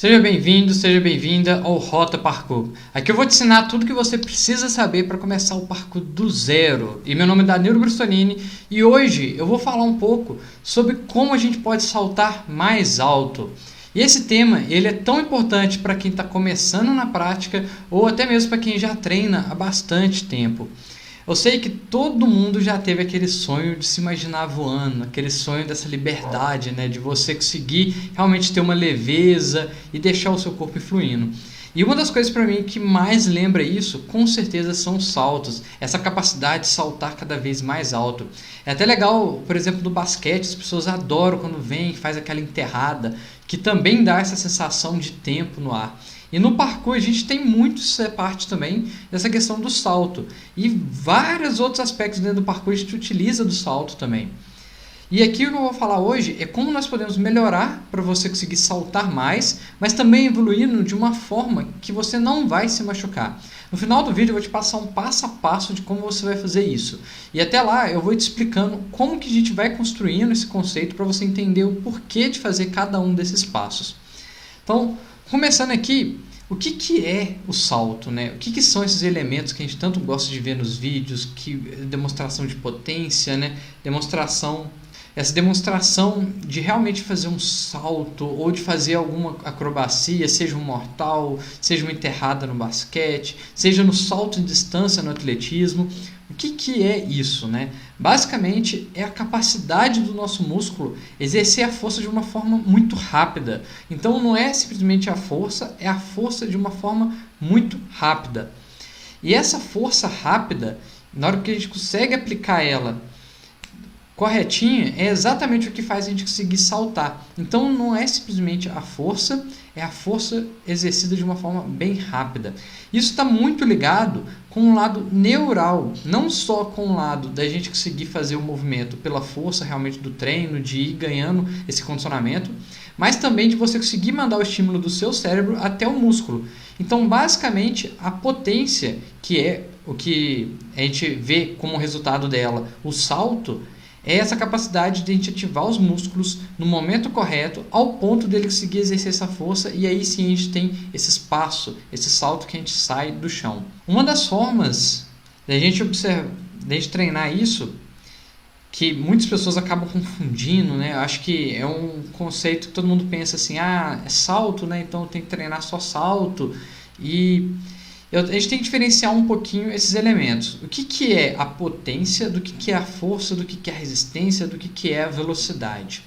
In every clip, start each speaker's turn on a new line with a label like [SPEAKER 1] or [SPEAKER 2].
[SPEAKER 1] Seja bem-vindo, seja bem-vinda ao Rota Parkour. Aqui eu vou te ensinar tudo que você precisa saber para começar o parkour do zero. E meu nome é Danilo Brustolini e hoje eu vou falar um pouco sobre como a gente pode saltar mais alto. E esse tema ele é tão importante para quem está começando na prática ou até mesmo para quem já treina há bastante tempo. Eu sei que todo mundo já teve aquele sonho de se imaginar voando, aquele sonho dessa liberdade, né, de você conseguir realmente ter uma leveza e deixar o seu corpo fluindo. E uma das coisas para mim que mais lembra isso, com certeza, são os saltos, essa capacidade de saltar cada vez mais alto. É até legal, por exemplo, no basquete, as pessoas adoram quando vem e faz aquela enterrada, que também dá essa sensação de tempo no ar. E no parkour a gente tem muito essa parte também dessa questão do salto. E vários outros aspectos dentro do parkour a gente utiliza do salto também. E aqui o que eu vou falar hoje é como nós podemos melhorar para você conseguir saltar mais, mas também evoluindo de uma forma que você não vai se machucar. No final do vídeo eu vou te passar um passo a passo de como você vai fazer isso. E até lá eu vou te explicando como que a gente vai construindo esse conceito para você entender o porquê de fazer cada um desses passos. Então, começando aqui, o que é o salto, né? O que são esses elementos que a gente tanto gosta de ver nos vídeos, demonstração de potência, né? Essa demonstração de realmente fazer um salto ou de fazer alguma acrobacia, seja um mortal, seja uma enterrada no basquete, seja no salto de distância no atletismo. O que é isso, né? Basicamente é a capacidade do nosso músculo exercer a força de uma forma muito rápida. Então não é simplesmente a força, é a força de uma forma muito rápida. E essa força rápida, na hora que a gente consegue aplicar ela corretinha, é exatamente o que faz a gente conseguir saltar. Então não é simplesmente a força, é a força exercida de uma forma bem rápida. Isso está muito ligado com o lado neural, não só com o lado da gente conseguir fazer o movimento pela força realmente do treino, de ir ganhando esse condicionamento, mas também de você conseguir mandar o estímulo do seu cérebro até o músculo. Então, basicamente, a potência, que é o que a gente vê como resultado dela, o salto, é essa capacidade de a gente ativar os músculos no momento correto, ao ponto dele conseguir exercer essa força, e aí sim a gente tem esse espaço, esse salto que a gente sai do chão. Uma das formas da gente treinar isso, que muitas pessoas acabam confundindo, né? Eu acho que é um conceito que todo mundo pensa assim, é salto, né? Então tem que treinar só salto. E a gente tem que diferenciar um pouquinho esses elementos. O que é a potência, do que é a força, do que é a resistência, do que é a velocidade.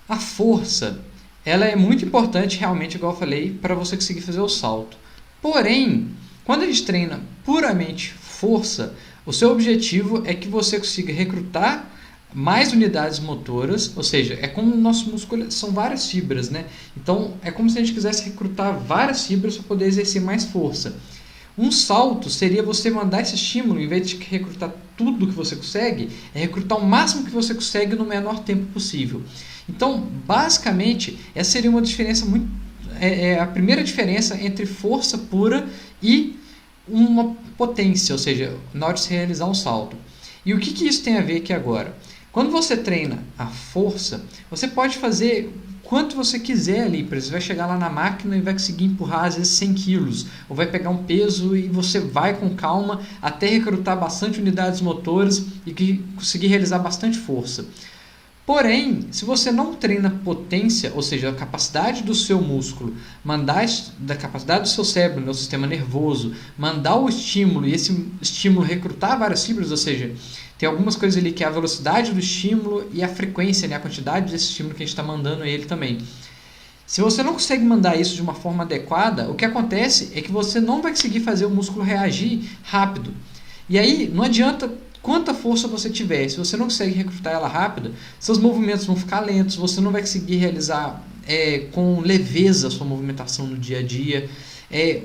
[SPEAKER 1] A força, ela é muito importante realmente, igual eu falei, para você conseguir fazer o salto. Porém, quando a gente treina puramente força, o seu objetivo é que você consiga recrutar mais unidades motoras, ou seja, é como o nosso músculo são várias fibras, né? Então é como se a gente quisesse recrutar várias fibras para poder exercer mais força. Um salto seria você mandar esse estímulo, em vez de recrutar tudo que você consegue, é recrutar o máximo que você consegue no menor tempo possível. Então, basicamente, essa seria uma diferença muito, a primeira diferença entre força pura e uma potência, ou seja, na hora de se realizar um salto. E o que isso tem a ver aqui agora? Quando você treina a força, você pode fazer quanto você quiser ali. Por exemplo, você vai chegar lá na máquina e vai conseguir empurrar às vezes 100 quilos. Ou vai pegar um peso e você vai com calma até recrutar bastante unidades motoras e conseguir realizar bastante força. Porém, se você não treina potência, ou seja, a capacidade do seu músculo, da capacidade do seu cérebro, do sistema nervoso, mandar o estímulo e esse estímulo recrutar várias fibras, ou seja, tem algumas coisas ali que é a velocidade do estímulo e a frequência, né, a quantidade desse estímulo que a gente está mandando a ele também. Se você não consegue mandar isso de uma forma adequada, o que acontece é que você não vai conseguir fazer o músculo reagir rápido. E aí não adianta quanta força você tiver, se você não consegue recrutar ela rápida, seus movimentos vão ficar lentos, você não vai conseguir realizar com leveza a sua movimentação no dia a dia.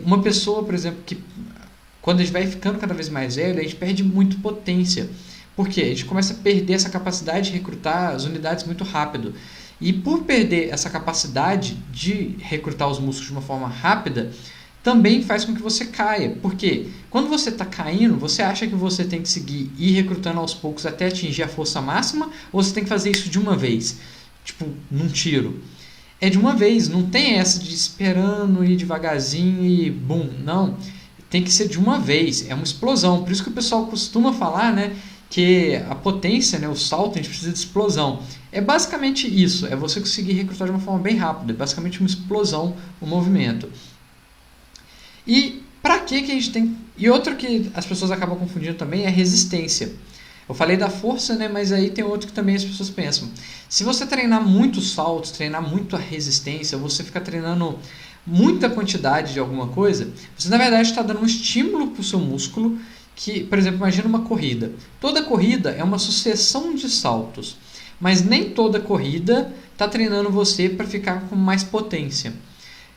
[SPEAKER 1] Uma pessoa, por exemplo, que quando a gente vai ficando cada vez mais velho, a gente perde muito potência. Por quê? A gente começa a perder essa capacidade de recrutar as unidades muito rápido. E por perder essa capacidade de recrutar os músculos de uma forma rápida, também faz com que você caia. Por quê? Quando você está caindo, você acha que você tem que seguir ir recrutando aos poucos até atingir a força máxima, ou você tem que fazer isso de uma vez, tipo num tiro? é de uma vez, não tem essa de esperando ir devagarzinho e bum, não. Tem que ser de uma vez, é uma explosão. Por isso que o pessoal costuma falar, né, que a potência, né, o salto, a gente precisa de explosão. É basicamente isso, é você conseguir recrutar de uma forma bem rápida, é basicamente uma explosão o movimento. E para que a gente tem... E outro que as pessoas acabam confundindo também é resistência. Eu falei da força, né, mas aí tem outro que também as pessoas pensam. Se você treinar muitos saltos, treinar muito a resistência, você fica treinando muita quantidade de alguma coisa, você na verdade está dando um estímulo para o seu músculo que, por exemplo, imagina uma corrida. Toda corrida é uma sucessão de saltos, mas nem toda corrida está treinando você para ficar com mais potência.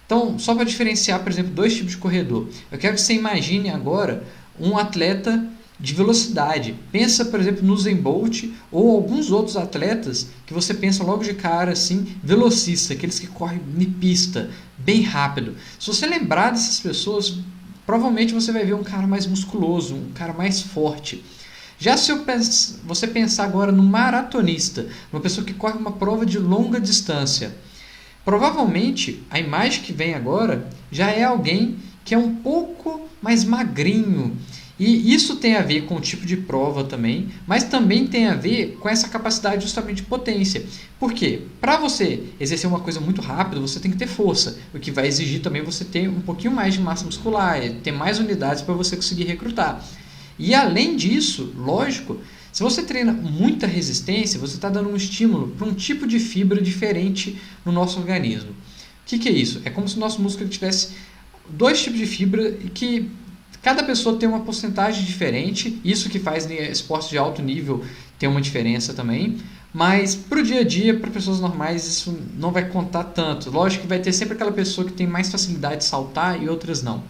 [SPEAKER 1] Então, só para diferenciar, por exemplo, dois tipos de corredor, eu quero que você imagine agora um atleta de velocidade. Pensa, por exemplo, no Usain Bolt ou alguns outros atletas que você pensa logo de cara assim, velocista, aqueles que correm em pista, bem rápido. Se você lembrar dessas pessoas, provavelmente você vai ver um cara mais musculoso, um cara mais forte. Já se você pensar agora no maratonista, uma pessoa que corre uma prova de longa distância, provavelmente a imagem que vem agora já é alguém que é um pouco mais magrinho. E isso tem a ver com o tipo de prova também, mas também tem a ver com essa capacidade justamente de potência. Por quê? Para você exercer uma coisa muito rápido, você tem que ter força, o que vai exigir também você ter um pouquinho mais de massa muscular, ter mais unidades para você conseguir recrutar. E além disso, lógico, se você treina muita resistência, você está dando um estímulo para um tipo de fibra diferente no nosso organismo. O que é isso? É como se o nosso músculo tivesse dois tipos de fibra e que cada pessoa tem uma porcentagem diferente, isso que faz esportes de alto nível ter uma diferença também, mas para o dia a dia, para pessoas normais, isso não vai contar tanto. Lógico que vai ter sempre aquela pessoa que tem mais facilidade de saltar e outras não.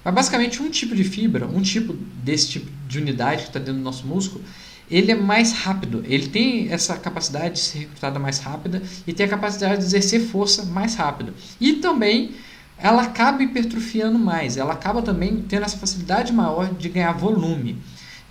[SPEAKER 1] Mas basicamente um tipo de fibra, um tipo desse tipo de unidade que está dentro do nosso músculo, ele é mais rápido, ele tem essa capacidade de ser recrutada mais rápida e tem a capacidade de exercer força mais rápido. E também ela acaba hipertrofiando mais, ela acaba também tendo essa facilidade maior de ganhar volume.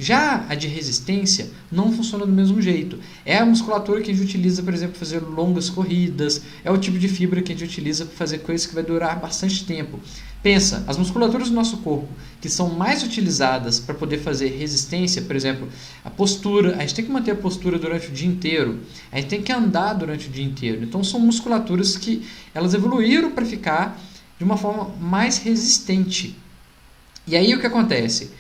[SPEAKER 1] Já a de resistência não funciona do mesmo jeito. É a musculatura que a gente utiliza, por exemplo, para fazer longas corridas, é o tipo de fibra que a gente utiliza para fazer coisas que vai durar bastante tempo. Pensa, as musculaturas do nosso corpo que são mais utilizadas para poder fazer resistência, por exemplo, a postura, a gente tem que manter a postura durante o dia inteiro, a gente tem que andar durante o dia inteiro. Então são musculaturas que elas evoluíram para ficar de uma forma mais resistente. E aí o que acontece?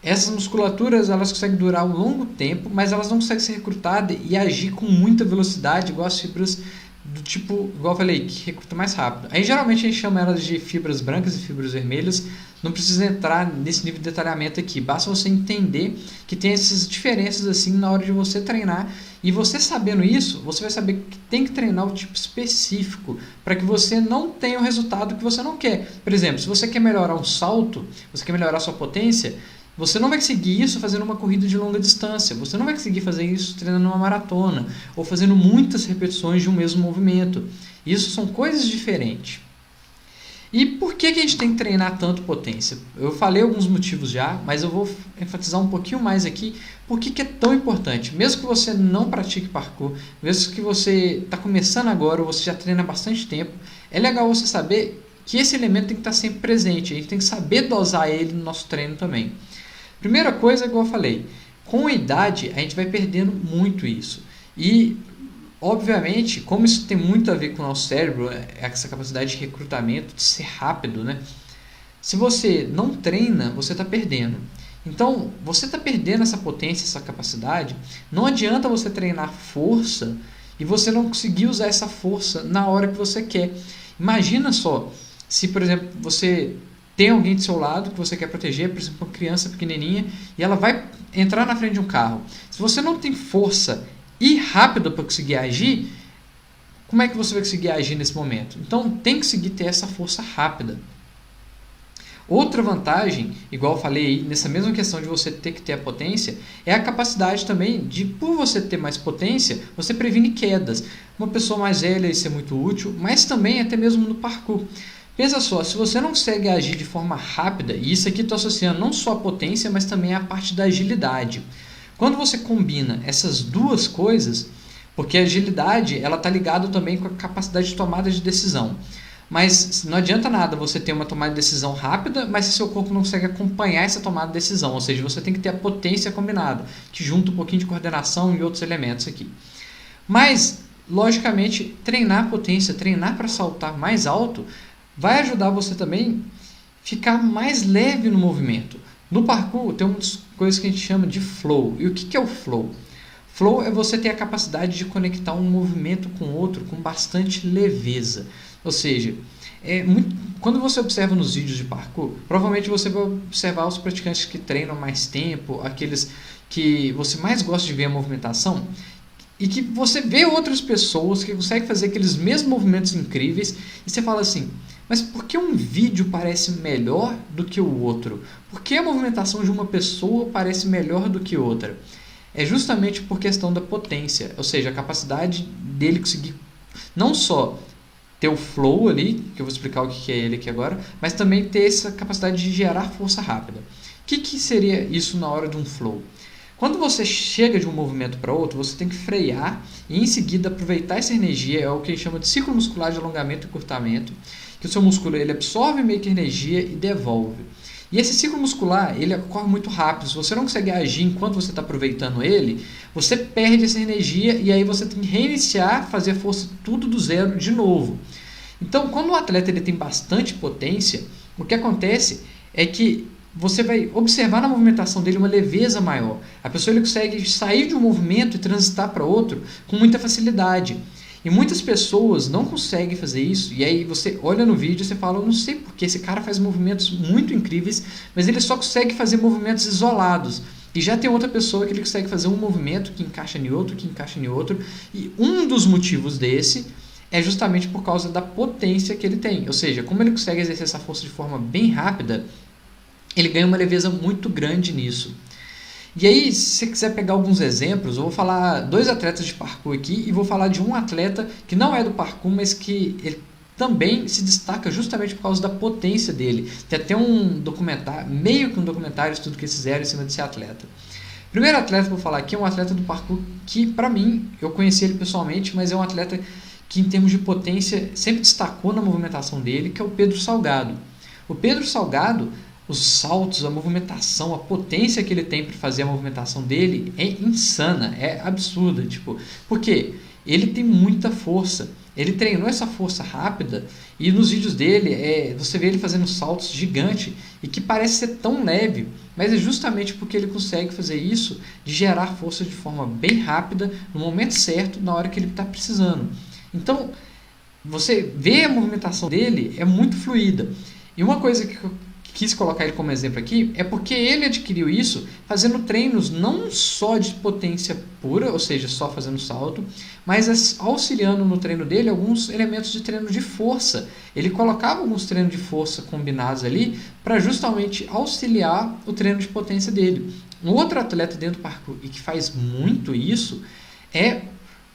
[SPEAKER 1] Essas musculaturas elas conseguem durar um longo tempo, mas elas não conseguem ser recrutadas e agir com muita velocidade, igual as fibras do tipo, igual eu falei, que recruta mais rápido. Aí geralmente a gente chama elas de fibras brancas e fibras vermelhas. Não precisa entrar nesse nível de detalhamento aqui, basta você entender que tem essas diferenças assim na hora de você treinar. E você sabendo isso, você vai saber que tem que treinar o tipo específico para que você não tenha o resultado que você não quer. Por exemplo, se você quer melhorar um salto, você quer melhorar a sua potência, você não vai conseguir isso fazendo uma corrida de longa distância. Você não vai conseguir fazer isso treinando uma maratona ou fazendo muitas repetições de um mesmo movimento. Isso são coisas diferentes. E por que a gente tem que treinar tanto potência? Eu falei alguns motivos já, mas eu vou enfatizar um pouquinho mais aqui por que é tão importante. Mesmo que você não pratique parkour, mesmo que você está começando agora ou você já treina há bastante tempo, é legal você saber que esse elemento tem que estar sempre presente. A gente tem que saber dosar ele no nosso treino também. Primeira coisa, igual eu falei, com a idade a gente vai perdendo muito isso. E, obviamente, como isso tem muito a ver com o nosso cérebro, essa capacidade de recrutamento, de ser rápido, né? Se você não treina, você está perdendo. Então, você está perdendo essa potência, essa capacidade. Não adianta você treinar força e você não conseguir usar essa força na hora que você quer. Imagina só, se, por exemplo, você tem alguém do seu lado que você quer proteger, por exemplo, uma criança pequenininha, e ela vai entrar na frente de um carro. Se você não tem força e rápido para conseguir agir, como é que você vai conseguir agir nesse momento? Então, tem que conseguir ter essa força rápida. Outra vantagem, igual eu falei aí, nessa mesma questão de você ter que ter a potência, é a capacidade também de, por você ter mais potência, você previne quedas. Uma pessoa mais velha, isso é muito útil, mas também até mesmo no parkour. Pensa só, se você não consegue agir de forma rápida, e isso aqui estou associando não só a potência, mas também a parte da agilidade. Quando você combina essas duas coisas, Porque a agilidade, ela está ligada também com a capacidade de tomada de decisão. Mas não adianta nada você ter uma tomada de decisão rápida, mas se seu corpo não consegue acompanhar essa tomada de decisão. Ou seja, você tem que ter a potência combinada, que junta um pouquinho de coordenação e outros elementos aqui. Mas, logicamente, treinar a potência, treinar para saltar mais alto, vai ajudar você também ficar mais leve no movimento. No parkour tem umas coisas que a gente chama de flow. E o que é o flow? Flow é você ter a capacidade de conectar um movimento com o outro com bastante leveza. Ou seja, quando você observa nos vídeos de parkour, provavelmente você vai observar os praticantes que treinam mais tempo, aqueles que você mais gosta de ver a movimentação, e que você vê outras pessoas que conseguem fazer aqueles mesmos movimentos incríveis, e você fala assim, mas por que um vídeo parece melhor do que o outro? Por que a movimentação de uma pessoa parece melhor do que outra? É justamente por questão da potência, ou seja, a capacidade dele conseguir não só ter o flow ali, que eu vou explicar o que é ele aqui agora, mas também ter essa capacidade de gerar força rápida. O que seria isso na hora de um flow? Quando você chega de um movimento para outro, você tem que frear e em seguida aproveitar essa energia, é o que a gente chama de ciclo muscular de alongamento e encurtamento, que o seu músculo ele absorve meio que energia e devolve. E esse ciclo muscular, ele ocorre muito rápido. Se você não consegue agir enquanto você está aproveitando ele, você perde essa energia e aí você tem que reiniciar, fazer a força tudo do zero de novo. Então, quando o atleta ele tem bastante potência, o que acontece é que você vai observar na movimentação dele uma leveza maior. A pessoa ele consegue sair de um movimento e transitar para outro com muita facilidade. E muitas pessoas não conseguem fazer isso, e aí você olha no vídeo e você fala, eu não sei porque esse cara faz movimentos muito incríveis, mas ele só consegue fazer movimentos isolados. E já tem outra pessoa que ele consegue fazer um movimento que encaixa em outro, que encaixa em outro, e um dos motivos desse é justamente por causa da potência que ele tem. Ou seja, como ele consegue exercer essa força de forma bem rápida, ele ganha uma leveza muito grande nisso. E aí, se você quiser pegar alguns exemplos, eu vou falar 2 atletas de parkour aqui e vou falar de um atleta que não é do parkour, mas que ele também se destaca justamente por causa da potência dele. Tem até um documentário, meio que um documentário, estudo que eles fizeram em cima desse atleta. O primeiro atleta que eu vou falar aqui é um atleta do parkour que, para mim, eu conheci ele pessoalmente, mas é um atleta que, em termos de potência, sempre destacou na movimentação dele, que é o Pedro Salgado. O Pedro Salgado, os saltos, a movimentação, a potência que ele tem para fazer a movimentação dele é insana, é absurda. Por quê? Ele tem muita força. Ele treinou essa força rápida e nos vídeos dele você vê ele fazendo saltos gigantes e que parece ser tão leve, mas é justamente porque ele consegue fazer isso de gerar força de forma bem rápida, no momento certo, na hora que ele está precisando. Então, você vê a movimentação dele é muito fluida. E uma coisa que eu quis colocar ele como exemplo aqui é porque ele adquiriu isso fazendo treinos não só de potência pura, ou seja, só fazendo salto, mas auxiliando no treino dele alguns elementos de treino de força. Ele colocava alguns treinos de força combinados ali para justamente auxiliar o treino de potência dele. Um outro atleta dentro do parkour e que faz muito isso é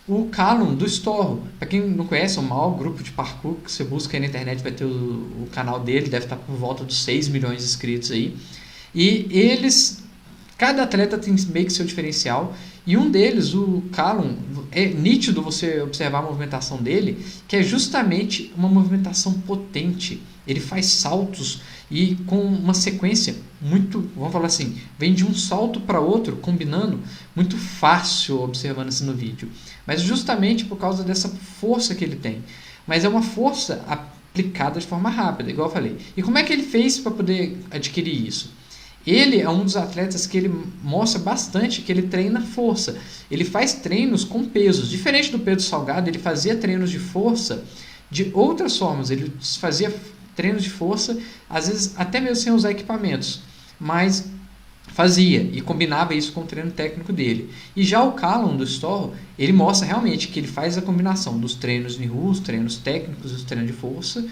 [SPEAKER 1] o Callum do Storro. Para quem não conhece, é o maior grupo de parkour que você busca aí na internet, vai ter o canal dele, deve estar por volta dos 6 milhões de inscritos aí. E cada atleta tem meio que seu diferencial, e um deles, o Callum, é nítido você observar a movimentação dele, que é justamente uma movimentação potente. Ele faz saltos e com uma sequência muito, vamos falar assim, vem de um salto para outro, combinando, muito fácil observando assim no vídeo. Mas justamente por causa dessa força que ele tem. Mas é uma força aplicada de forma rápida, igual eu falei. E como é que ele fez para poder adquirir isso? Ele é um dos atletas que ele mostra bastante que ele treina força. Ele faz treinos com pesos. Diferente do Pedro Salgado, ele fazia treinos de força de outras formas. Ele fazia treinos de força, às vezes até mesmo sem usar equipamentos. Mas fazia e combinava isso com o treino técnico dele. E já o Callum do Storro, ele mostra realmente que ele faz a combinação dos treinos de rua, os treinos técnicos e os treinos de força,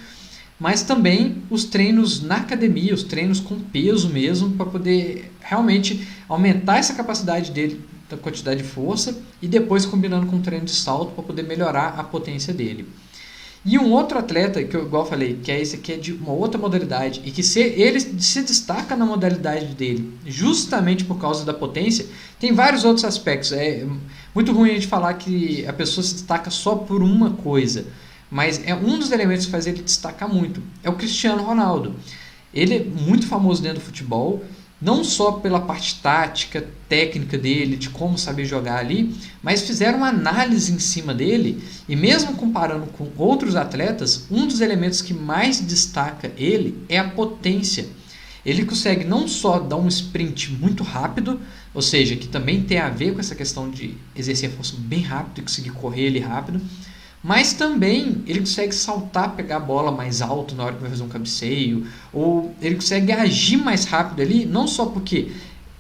[SPEAKER 1] mas também os treinos na academia, os treinos com peso mesmo, para poder realmente aumentar essa capacidade dele, da quantidade de força, e depois combinando com o treino de salto para poder melhorar a potência dele. E um outro atleta, que eu igual falei, que é esse aqui é de uma outra modalidade, e que ele se destaca na modalidade dele, justamente por causa da potência, tem vários outros aspectos. É muito ruim a gente falar que a pessoa se destaca só por uma coisa, mas é um dos elementos que faz ele destacar muito. É o Cristiano Ronaldo. Ele é muito famoso dentro do futebol, não só pela parte tática, técnica dele, de como saber jogar ali, mas fizeram uma análise em cima dele e mesmo comparando com outros atletas, um dos elementos que mais destaca ele é a potência. Ele consegue não só dar um sprint muito rápido, ou seja, que também tem a ver com essa questão de exercer a força bem rápido e conseguir correr ele rápido, mas também ele consegue saltar, pegar a bola mais alto na hora que vai fazer um cabeceio, ou ele consegue agir mais rápido ali, não só porque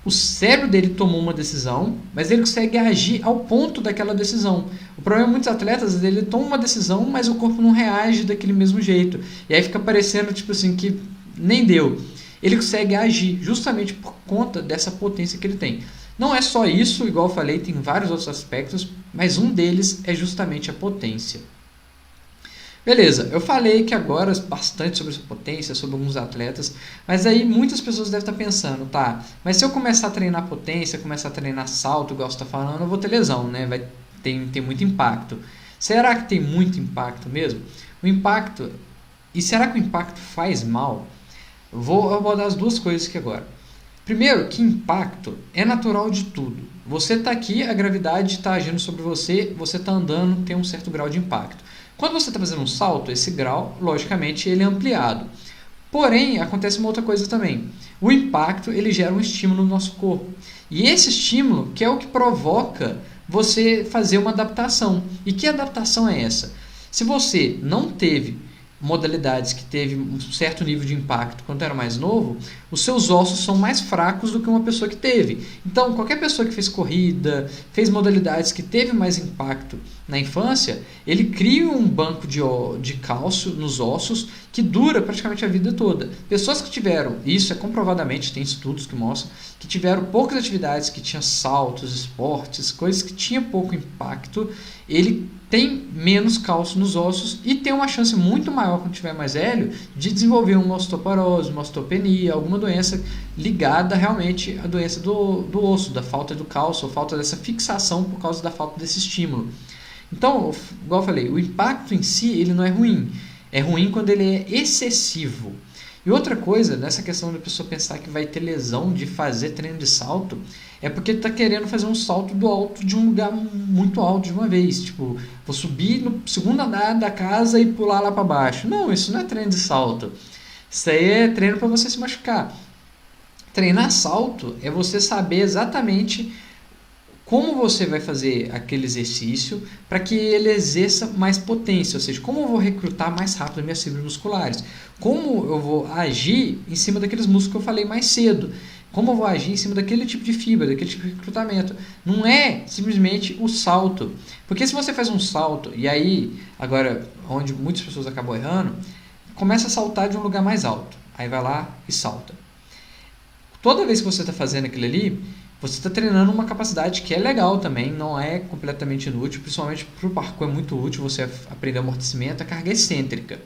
[SPEAKER 1] o cérebro dele tomou uma decisão, mas ele consegue agir ao ponto daquela decisão. O problema é que muitos atletas, ele toma uma decisão, mas o corpo não reage daquele mesmo jeito. E aí fica parecendo tipo assim que nem deu. Ele consegue agir justamente por conta dessa potência que ele tem. Não é só isso, igual eu falei, tem vários outros aspectos, mas um deles é justamente a potência. Beleza, eu falei que agora bastante sobre essa potência, sobre alguns atletas, mas aí muitas pessoas devem estar pensando, tá, mas se eu começar a treinar potência, começar a treinar salto, igual você está falando, eu vou ter lesão, né? Vai ter muito impacto. Será que tem muito impacto mesmo? O impacto, e será que o impacto faz mal? Eu vou abordar as duas coisas aqui agora. Primeiro, que impacto é natural de tudo. Você está aqui, a gravidade está agindo sobre você, você está andando, tem um certo grau de impacto. Quando você está fazendo um salto, esse grau, logicamente, ele é ampliado. Porém, acontece uma outra coisa também. O impacto, ele gera um estímulo no nosso corpo. E esse estímulo que é o que provoca você fazer uma adaptação. E que adaptação é essa? Se você não teve modalidades que teve um certo nível de impacto quando era mais novo, os seus ossos são mais fracos do que uma pessoa que teve. Então, qualquer pessoa que fez corrida, fez modalidades que teve mais impacto na infância, ele cria um banco de cálcio nos ossos que dura praticamente a vida toda. Pessoas que tiveram, isso é comprovadamente, tem estudos que mostram, que tiveram poucas atividades, que tinham saltos, esportes, coisas que tinham pouco impacto, ele tem menos cálcio nos ossos e tem uma chance muito maior quando tiver mais velho de desenvolver uma osteoporose, uma osteopenia, alguma doença ligada realmente à doença do osso, da falta do cálcio, ou falta dessa fixação por causa da falta desse estímulo. Então, igual eu falei, o impacto em si ele não é ruim. É ruim quando ele é excessivo. E outra coisa, nessa questão da pessoa pensar que vai ter lesão de fazer treino de salto, é porque ele está querendo fazer um salto do alto de um lugar muito alto de uma vez. Tipo, vou subir no segundo andar da casa e pular lá para baixo. Não, isso não é treino de salto. Isso aí é treino para você se machucar. Treinar salto é você saber exatamente como você vai fazer aquele exercício para que ele exerça mais potência, ou seja, como eu vou recrutar mais rápido as minhas fibras musculares, como eu vou agir em cima daqueles músculos que eu falei mais cedo, como eu vou agir em cima daquele tipo de fibra, daquele tipo de recrutamento. Não é simplesmente o salto, porque se você faz um salto, e aí, agora, onde muitas pessoas acabam errando, começa a saltar de um lugar mais alto, aí vai lá e salta. Toda vez que você está fazendo aquilo ali, você está treinando uma capacidade que é legal também, não é completamente inútil, principalmente para o parkour é muito útil você aprender amortecimento, a carga excêntrica.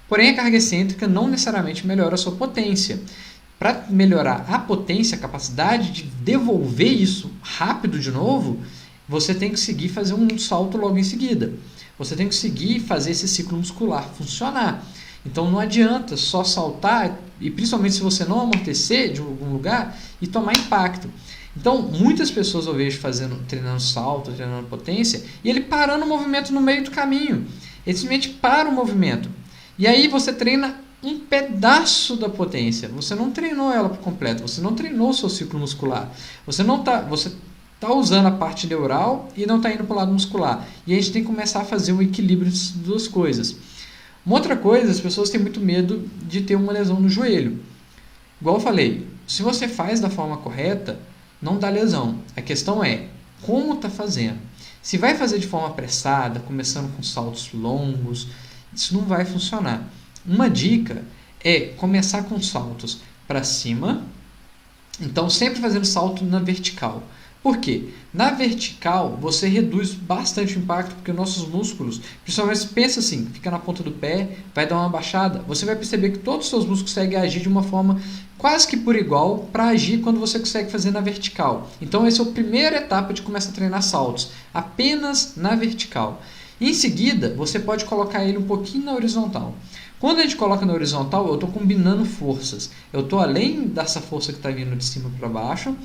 [SPEAKER 1] Porém, a carga excêntrica não necessariamente melhora a sua potência. Para melhorar a potência, a capacidade de devolver isso rápido de novo, você tem que conseguir fazer um salto logo em seguida. Você tem que conseguir fazer esse ciclo muscular funcionar. Então não adianta só saltar, e principalmente se você não amortecer de algum lugar, e tomar impacto. Então, muitas pessoas eu vejo treinando salto, treinando potência, e ele parando o movimento no meio do caminho. Ele simplesmente para o movimento. E aí você treina um pedaço da potência. Você não treinou ela por completo, você não treinou o seu ciclo muscular. Você está usando a parte neural e não está indo para o lado muscular. E a gente tem que começar a fazer um equilíbrio das duas coisas. Uma outra coisa, as pessoas têm muito medo de ter uma lesão no joelho. Igual eu falei, se você faz da forma correta, não dá lesão. A questão é como está fazendo. Se vai fazer de forma apressada, começando com saltos longos, isso não vai funcionar. Uma dica é começar com saltos para cima, então sempre fazendo salto na vertical. Por quê? Na vertical, você reduz bastante o impacto, porque nossos músculos, principalmente se pensa assim, fica na ponta do pé, vai dar uma baixada, você vai perceber que todos os seus músculos conseguem agir de uma forma quase que por igual para agir quando você consegue fazer na vertical. Então, essa é a primeira etapa de começar a treinar saltos, apenas na vertical. Em seguida, você pode colocar ele um pouquinho na horizontal. Quando a gente coloca na horizontal, eu estou combinando forças. Eu estou além dessa força que está vindo de cima para baixo,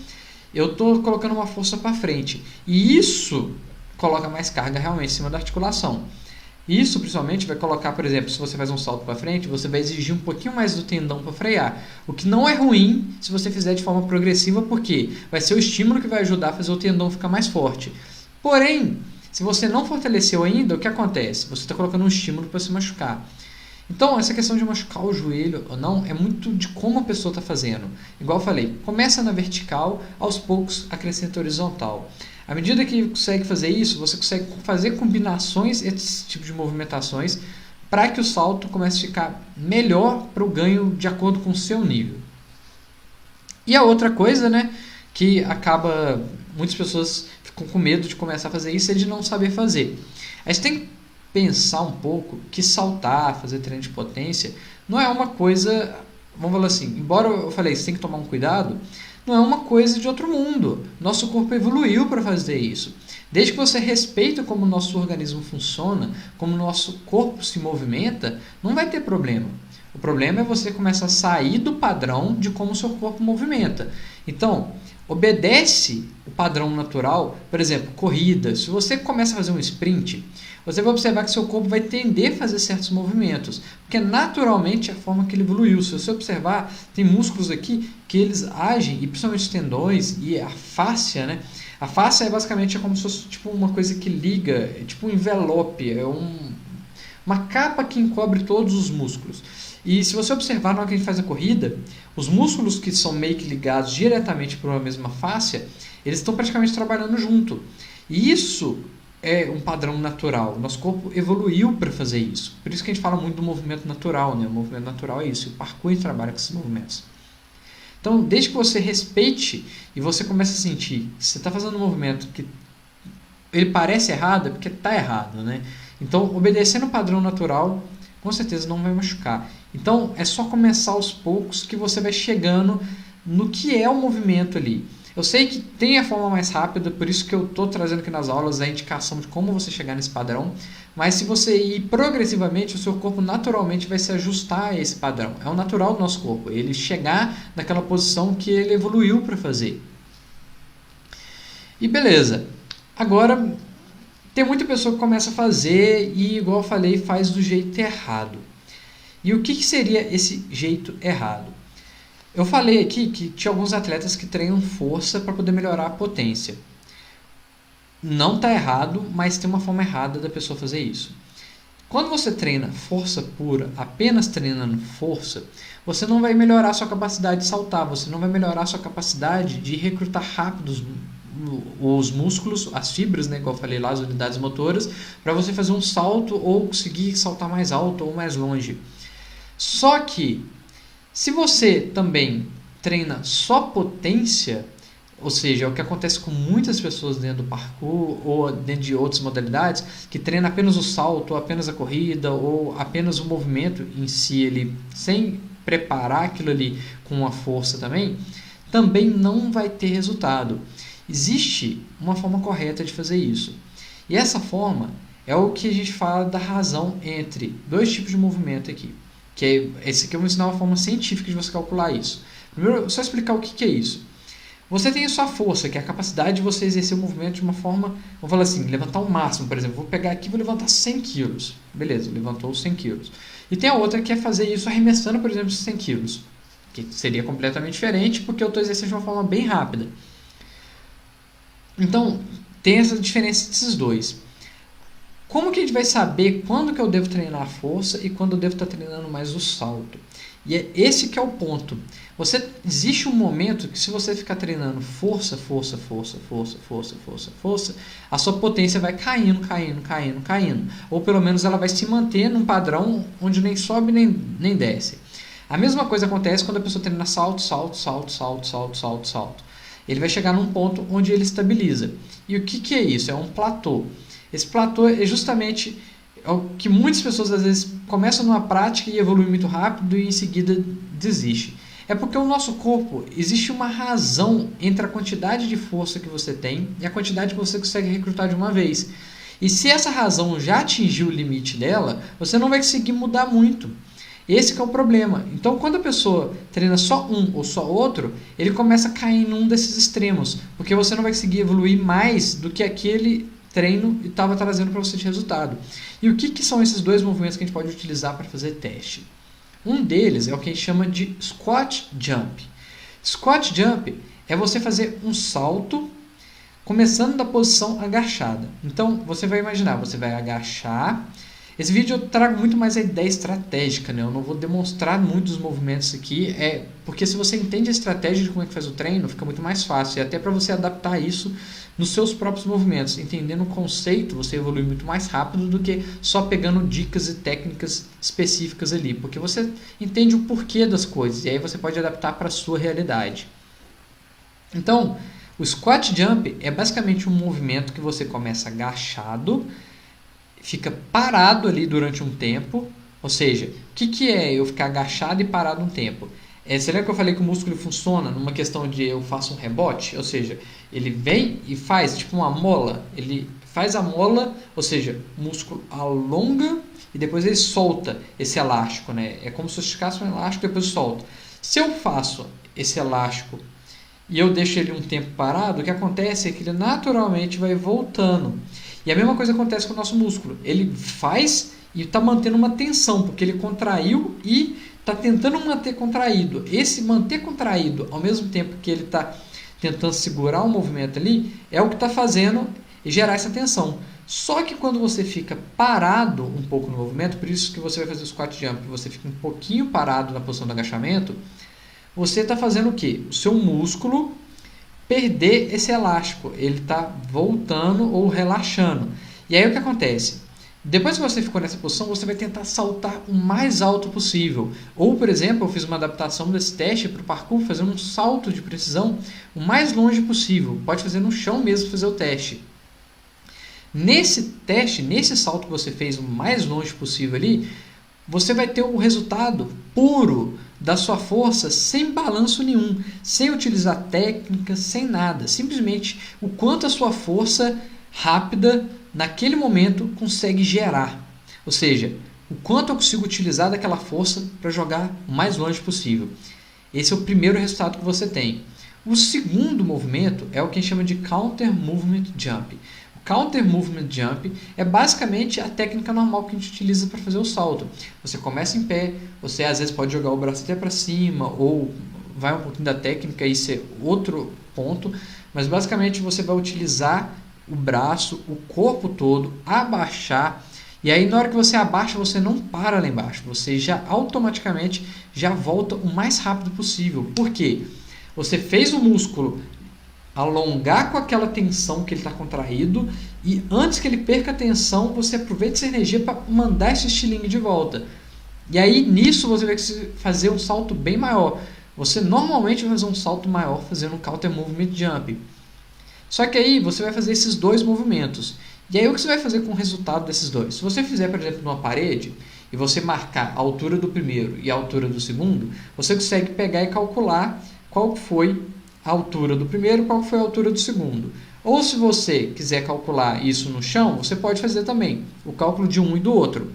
[SPEAKER 1] eu estou colocando uma força para frente. E isso coloca mais carga realmente em cima da articulação. Isso principalmente vai colocar, por exemplo, se você faz um salto para frente, você vai exigir um pouquinho mais do tendão para frear. O que não é ruim se você fizer de forma progressiva, porque vai ser o estímulo que vai ajudar a fazer o tendão ficar mais forte. Porém, se você não fortaleceu ainda, o que acontece? Você está colocando um estímulo para se machucar. Então, essa questão de machucar o joelho ou não é muito de como a pessoa está fazendo. Igual eu falei, começa na vertical, aos poucos acrescenta horizontal. À medida que consegue fazer isso, você consegue fazer combinações, esse tipo de movimentações, para que o salto comece a ficar melhor para o ganho de acordo com o seu nível. E a outra coisa, né, que acaba, muitas pessoas ficam com medo de começar a fazer isso, é de não saber fazer. A gente tem que pensar um pouco que saltar, fazer treino de potência, não é uma coisa, vamos falar assim, embora eu falei, você tem que tomar um cuidado, não é uma coisa de outro mundo. Nosso corpo evoluiu para fazer isso. Desde que você respeita como o nosso organismo funciona, como o nosso corpo se movimenta, não vai ter problema. O problema é você começar a sair do padrão de como o seu corpo movimenta. Então, obedece o padrão natural, por exemplo, corrida. Se você começa a fazer um sprint, você vai observar que seu corpo vai tender a fazer certos movimentos, porque naturalmente é a forma que ele evoluiu. Se você observar, tem músculos aqui que eles agem, e principalmente os tendões e a fáscia, né? A fáscia é basicamente como se fosse tipo uma coisa que liga, é tipo um envelope, é uma capa que encobre todos os músculos. E se você observar na hora que a gente faz a corrida, os músculos que são meio que ligados diretamente para uma mesma fáscia, eles estão praticamente trabalhando junto. E isso é um padrão natural. Nosso corpo evoluiu para fazer isso. Por isso que a gente fala muito do movimento natural, né? O movimento natural é isso. O parkour trabalha com esses movimentos. Então, desde que você respeite e você comece a sentir que você está fazendo um movimento que ele parece errado, é porque está errado, né? Então, obedecendo o padrão natural, com certeza não vai machucar. Então, é só começar aos poucos que você vai chegando no que é o movimento ali. Eu sei que tem a forma mais rápida, por isso que eu estou trazendo aqui nas aulas a indicação de como você chegar nesse padrão, mas se você ir progressivamente, o seu corpo naturalmente vai se ajustar a esse padrão. É o natural do nosso corpo, ele chegar naquela posição que ele evoluiu para fazer. E beleza, agora tem muita pessoa que começa a fazer e, igual eu falei, faz do jeito errado. E o que seria esse jeito errado? Eu falei aqui que tinha alguns atletas que treinam força para poder melhorar a potência. Não está errado, mas tem uma forma errada da pessoa fazer isso. Quando você treina força pura, apenas treinando força, você não vai melhorar a sua capacidade de saltar, você não vai melhorar a sua capacidade de recrutar rápido os músculos, as fibras, né, como eu falei lá, as unidades motoras, para você fazer um salto ou conseguir saltar mais alto ou mais longe. Só que se você também treina só potência, ou seja, é o que acontece com muitas pessoas dentro do parkour ou dentro de outras modalidades, que treina apenas o salto, ou apenas a corrida, ou apenas o movimento em si, ele, sem preparar aquilo ali com uma força também não vai ter resultado. Existe uma forma correta de fazer isso. E essa forma é o que a gente fala da razão entre dois tipos de movimento aqui. Que esse aqui eu vou ensinar uma forma científica de você calcular isso. Primeiro, só explicar o que é isso. Você tem a sua força, que é a capacidade de você exercer o movimento de uma forma, vamos falar assim, levantar o máximo, por exemplo. Vou pegar aqui e vou levantar 100 quilos. Beleza, levantou os 100 quilos. E tem a outra que é fazer isso arremessando, por exemplo, 100 quilos. Que seria completamente diferente, porque eu estou exercendo de uma forma bem rápida. Então, tem essa diferença desses dois. Como que a gente vai saber quando que eu devo treinar a força e quando eu devo estar treinando mais o salto? E é esse que é o ponto. Existe um momento que se você ficar treinando força, a sua potência vai caindo. Ou pelo menos ela vai se manter num padrão onde nem sobe nem desce. A mesma coisa acontece quando a pessoa treina salto. ele vai chegar num ponto onde ele estabiliza. E o que é isso? É um platô. Esse platô é justamente o que muitas pessoas às vezes começam numa prática e evoluem muito rápido e em seguida desistem. É porque o nosso corpo, existe uma razão entre a quantidade de força que você tem e a quantidade que você consegue recrutar de uma vez. E se essa razão já atingiu o limite dela, você não vai conseguir mudar muito. Esse que é o problema. Então, quando a pessoa treina só um ou só outro, ele começa a cair em um desses extremos, porque você não vai conseguir evoluir mais do que aquele treino estava trazendo para você de resultado. E o que são esses dois movimentos que a gente pode utilizar para fazer teste? Um deles é o que a gente chama de squat jump. Squat jump é você fazer um salto começando da posição agachada. Então, você vai imaginar, você vai agachar. Esse vídeo eu trago muito mais a ideia estratégica, né? Eu não vou demonstrar muitos movimentos aqui, porque se você entende a estratégia de como é que faz o treino, fica muito mais fácil. E até para você adaptar isso nos seus próprios movimentos. Entendendo o conceito, você evolui muito mais rápido do que só pegando dicas e técnicas específicas ali. Porque você entende o porquê das coisas e aí você pode adaptar para a sua realidade. Então, o squat jump é basicamente um movimento que você começa agachado, fica parado ali durante um tempo. Ou seja, o que é eu ficar agachado e parado um tempo? Você lembra que eu falei que o músculo funciona numa questão de eu faço um rebote? Ou seja, ele vem e faz tipo uma mola. Ele faz a mola, ou seja, o músculo alonga e depois ele solta esse elástico, né? É como se eu esticasse um elástico e depois solto. Se eu faço esse elástico e eu deixo ele um tempo parado, o que acontece é que ele naturalmente vai voltando. E a mesma coisa acontece com o nosso músculo. Ele faz e está mantendo uma tensão, porque ele contraiu e está tentando manter contraído. Esse manter contraído, ao mesmo tempo que ele está tentando segurar o movimento ali, é o que está fazendo gerar essa tensão. Só que quando você fica parado um pouco no movimento, por isso que você vai fazer o squat jump, você fica um pouquinho parado na posição do agachamento, você está fazendo o quê? O seu músculo perder esse elástico, ele está voltando ou relaxando. E aí o que acontece? Depois que você ficou nessa posição, você vai tentar saltar o mais alto possível. Ou, por exemplo, eu fiz uma adaptação desse teste para o parkour, fazendo um salto de precisão o mais longe possível. Pode fazer no chão mesmo fazer o teste. Nesse teste, nesse salto que você fez o mais longe possível ali, você vai ter o resultado puro da sua força sem balanço nenhum, sem utilizar técnica, sem nada. Simplesmente o quanto a sua força rápida naquele momento consegue gerar. Ou seja, o quanto eu consigo utilizar daquela força para jogar o mais longe possível. Esse é o primeiro resultado que você tem. O segundo movimento é o que a gente chama de Counter Movement Jump. O Counter Movement Jump é basicamente a técnica normal que a gente utiliza para fazer o salto. Você começa em pé, você às vezes pode jogar o braço até para cima, ou vai um pouquinho da técnica, isso é outro ponto, mas basicamente você vai utilizar o braço, o corpo todo, abaixar, e aí na hora que você abaixa, você não para lá embaixo, você já automaticamente já volta o mais rápido possível. Por quê? Você fez o músculo alongar com aquela tensão que ele está contraído, e antes que ele perca a tensão, você aproveita essa energia para mandar esse estilingue de volta. E aí nisso você vai fazer um salto bem maior. Você normalmente vai fazer um salto maior fazendo um Counter Movement Jump. Só que aí você vai fazer esses dois movimentos. E aí o que você vai fazer com o resultado desses dois? Se você fizer, por exemplo, numa parede, e você marcar a altura do primeiro e a altura do segundo, você consegue pegar e calcular qual foi a altura do primeiro e qual foi a altura do segundo. Ou se você quiser calcular isso no chão, você pode fazer também o cálculo de um e do outro.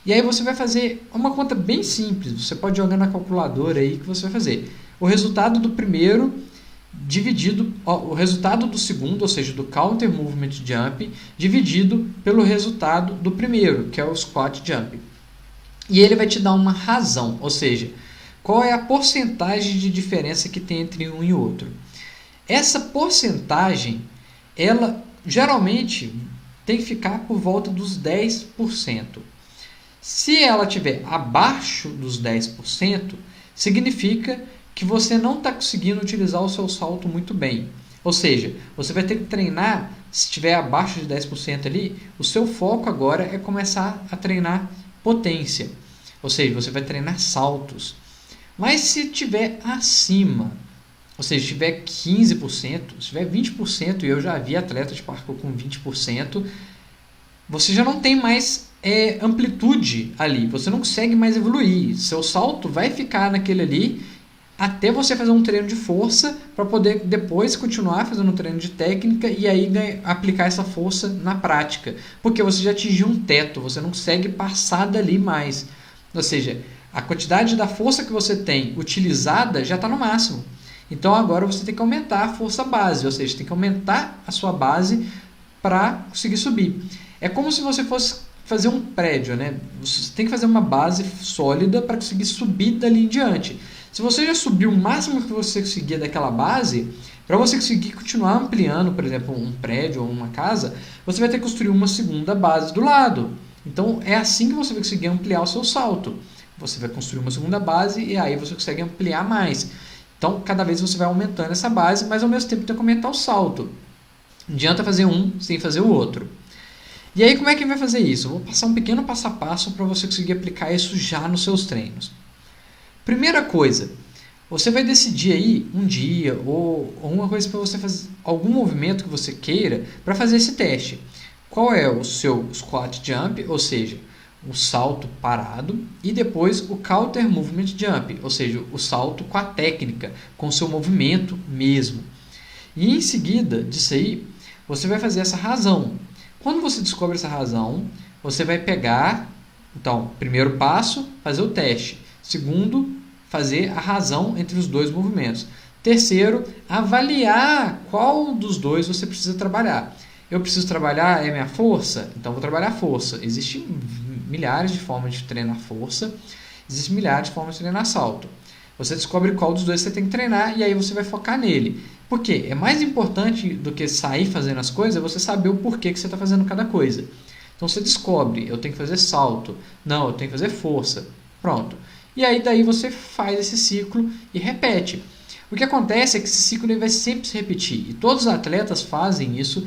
[SPEAKER 1] E aí você vai fazer uma conta bem simples, você pode jogar na calculadora aí que você vai fazer. O resultado do primeiro dividido, o resultado do segundo, ou seja, do Counter Movement Jump, dividido pelo resultado do primeiro, que é o Squat Jump. E ele vai te dar uma razão, ou seja, qual é a porcentagem de diferença que tem entre um e outro. Essa porcentagem, ela geralmente tem que ficar por volta dos 10%. Se ela estiver abaixo dos 10%, significa que você não está conseguindo utilizar o seu salto muito bem. Ou seja, você vai ter que treinar, se estiver abaixo de 10% ali, o seu foco agora é começar a treinar potência. Ou seja, você vai treinar saltos. Mas se estiver acima, ou seja, se tiver 15%, se tiver 20%, e eu já vi atleta de parkour com 20%, você já não tem mais amplitude ali, você não consegue mais evoluir. Seu salto vai ficar naquele ali até você fazer um treino de força para poder depois continuar fazendo um treino de técnica e aí aplicar essa força na prática. Porque você já atingiu um teto, você não consegue passar dali mais. Ou seja, a quantidade da força que você tem utilizada já está no máximo. Então agora você tem que aumentar a força base, ou seja, tem que aumentar a sua base para conseguir subir. É como se você fosse fazer um prédio, né? Você tem que fazer uma base sólida para conseguir subir dali em diante. Se você já subiu o máximo que você conseguia daquela base, para você conseguir continuar ampliando, por exemplo, um prédio ou uma casa, você vai ter que construir uma segunda base do lado. Então é assim que você vai conseguir ampliar o seu salto. Você vai construir uma segunda base e aí você consegue ampliar mais. Então cada vez você vai aumentando essa base, mas ao mesmo tempo tem que aumentar o salto. Não adianta fazer um sem fazer o outro. E aí como é que vai fazer isso? Eu vou passar um pequeno passo a passo para você conseguir aplicar isso já nos seus treinos. Primeira coisa, você vai decidir aí um dia ou uma coisa para você fazer, algum movimento que você queira para fazer esse teste. Qual é o seu squat jump, ou seja, o salto parado, e depois o counter movement jump, ou seja, o salto com a técnica, com o seu movimento mesmo. E em seguida disso aí, você vai fazer essa razão. Quando você descobre essa razão, você vai pegar, então, primeiro passo, fazer o teste. Segundo, fazer a razão entre os dois movimentos. Terceiro, avaliar qual dos dois você precisa trabalhar. Eu preciso trabalhar minha força? Então vou trabalhar a força. Existem milhares de formas de treinar força, existem milhares de formas de treinar salto. Você descobre qual dos dois você tem que treinar e aí você vai focar nele. Por quê? É mais importante do que sair fazendo as coisas, é você saber o porquê que você está fazendo cada coisa. Então você descobre, eu tenho que fazer salto. Não, eu tenho que fazer força. Pronto. E aí daí você faz esse ciclo e repete. O que acontece é que esse ciclo ele vai sempre se repetir. E todos os atletas fazem isso.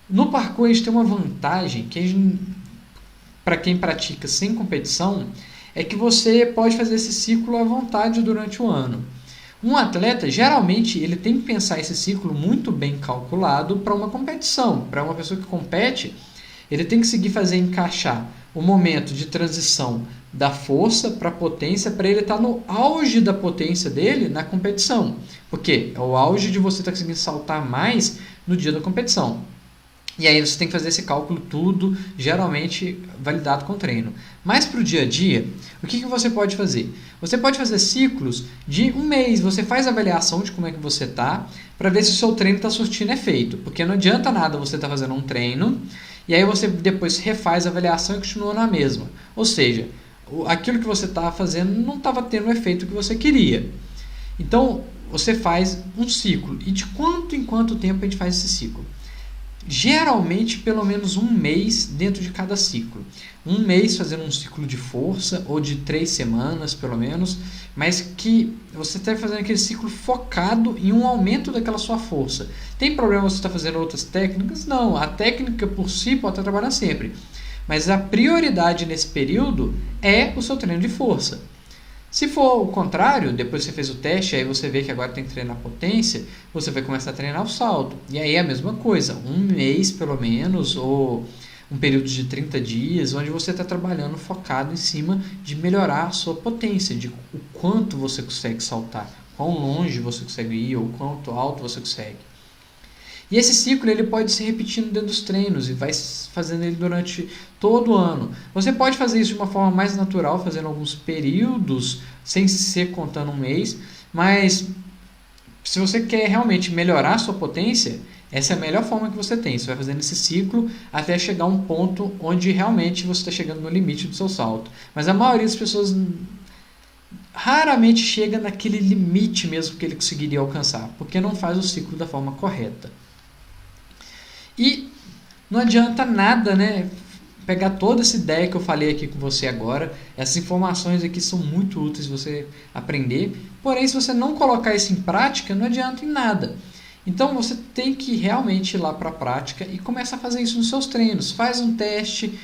[SPEAKER 1] No parkour a gente tem uma vantagem que para quem pratica sem competição é que você pode fazer esse ciclo à vontade durante o ano. Um atleta, geralmente, ele tem que pensar esse ciclo muito bem calculado para uma competição. Para uma pessoa que compete, ele tem que conseguir fazer encaixar o momento de transição da força para a potência, para ele estar no auge da potência dele na competição. Porque é o auge de você estar conseguindo saltar mais no dia da competição. E aí você tem que fazer esse cálculo tudo, geralmente validado com treino. Mas para o dia a dia, o que você pode fazer? Você pode fazer ciclos de um mês. Você faz a avaliação de como é que você está, para ver se o seu treino está surtindo efeito. Porque não adianta nada você estar fazendo um treino, e aí você depois refaz a avaliação e continua na mesma. Ou seja, aquilo que você estava fazendo não estava tendo o efeito que você queria. Então, você faz um ciclo. E de quanto em quanto tempo a gente faz esse ciclo? Geralmente pelo menos um mês dentro de cada ciclo. Um mês fazendo um ciclo de força, ou de 3 semanas pelo menos, mas que você está fazendo aquele ciclo focado em um aumento daquela sua força. Tem problema você estar fazendo outras técnicas? Não, a técnica por si pode estar trabalhando sempre. Mas a prioridade nesse período é o seu treino de força. Se for o contrário, depois que você fez o teste, aí você vê que agora tem que treinar potência, você vai começar a treinar o salto. E aí é a mesma coisa, um mês pelo menos, ou um período de 30 dias, onde você está trabalhando focado em cima de melhorar a sua potência, de o quanto você consegue saltar, quão longe você consegue ir, ou quanto alto você consegue. E esse ciclo ele pode se repetindo dentro dos treinos e vai fazendo ele durante todo o ano. Você pode fazer isso de uma forma mais natural, fazendo alguns períodos, sem ser contando um mês, mas se você quer realmente melhorar a sua potência, essa é a melhor forma que você tem. Você vai fazendo esse ciclo até chegar a um ponto onde realmente você está chegando no limite do seu salto. Mas a maioria das pessoas raramente chega naquele limite mesmo que ele conseguiria alcançar, porque não faz o ciclo da forma correta. E não adianta nada, né, pegar toda essa ideia que eu falei aqui com você agora. Essas informações aqui são muito úteis você aprender, porém se você não colocar isso em prática, não adianta em nada. Então você tem que realmente ir lá para a prática e começar a fazer isso nos seus treinos. Faz um teste,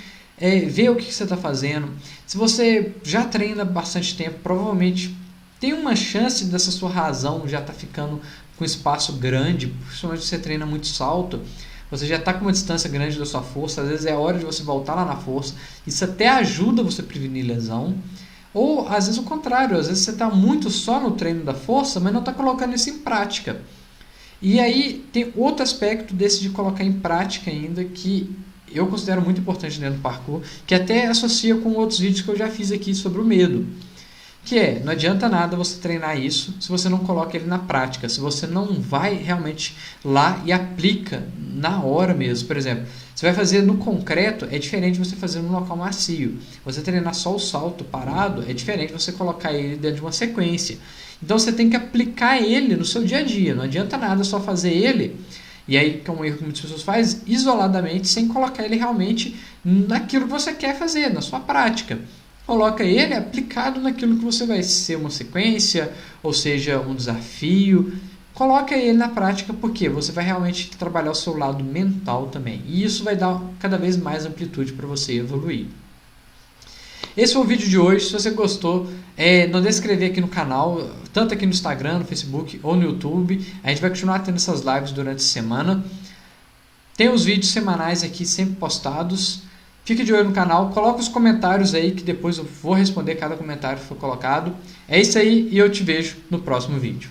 [SPEAKER 1] vê o que você está fazendo. Se você já treina bastante tempo, provavelmente tem uma chance dessa sua razão já estar ficando com espaço grande, principalmente se você treina muito salto, você já está com uma distância grande da sua força, às vezes é hora de você voltar lá na força, isso até ajuda você a prevenir lesão. Ou às vezes o contrário, às vezes você está muito só no treino da força, mas não está colocando isso em prática. E aí tem outro aspecto desse de colocar em prática ainda que eu considero muito importante dentro do parkour, que até associa com outros vídeos que eu já fiz aqui sobre o medo. Que é, não adianta nada você treinar isso se você não coloca ele na prática, se você não vai realmente lá e aplica na hora mesmo. Por exemplo, você vai fazer no concreto, é diferente de você fazer no local macio. Você treinar só o salto parado, é diferente de você colocar ele dentro de uma sequência. Então você tem que aplicar ele no seu dia a dia, não adianta nada só fazer ele, e aí que é um erro que muitas pessoas fazem, isoladamente, sem colocar ele realmente naquilo que você quer fazer, na sua prática. Coloca ele aplicado naquilo que você vai ser uma sequência, ou seja, um desafio. Coloca ele na prática porque você vai realmente trabalhar o seu lado mental também. E isso vai dar cada vez mais amplitude para você evoluir. Esse foi o vídeo de hoje. Se você gostou, não deixe de se inscrever aqui no canal, tanto aqui no Instagram, no Facebook ou no YouTube. A gente vai continuar tendo essas lives durante a semana. Tem os vídeos semanais aqui sempre postados. Fique de olho no canal, coloque os comentários aí que depois eu vou responder cada comentário que for colocado. É isso aí e eu te vejo no próximo vídeo.